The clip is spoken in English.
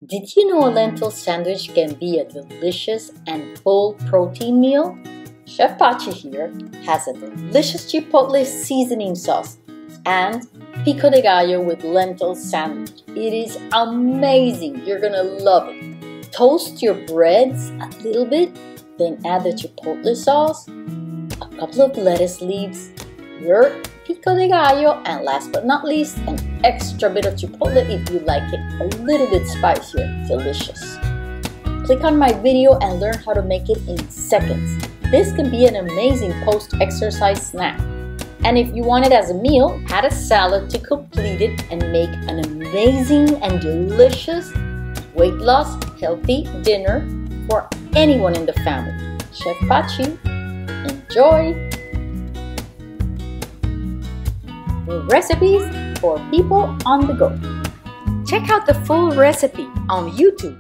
Did you know a lentil sandwich can be a delicious and full protein meal? Chef Pachi here has a delicious Chipotle seasoning sauce and Pico De Gallo with lentil sandwich. It is amazing. You're gonna love it. Toast your breads a little bit, then add the Chipotle sauce, a couple of lettuce leaves, your Pico De Gallo, and last but not least, an extra bit of Chipotle if you like it a little bit spicier. Delicious. Click on my video and learn how to make it in seconds. This can be an amazing post-exercise snack. And if you want it as a meal, add a salad to complete it and make an amazing and delicious weight loss healthy dinner for anyone in the family. Chef Pachi, enjoy! Recipes for people on the go. Check out the full recipe on YouTube.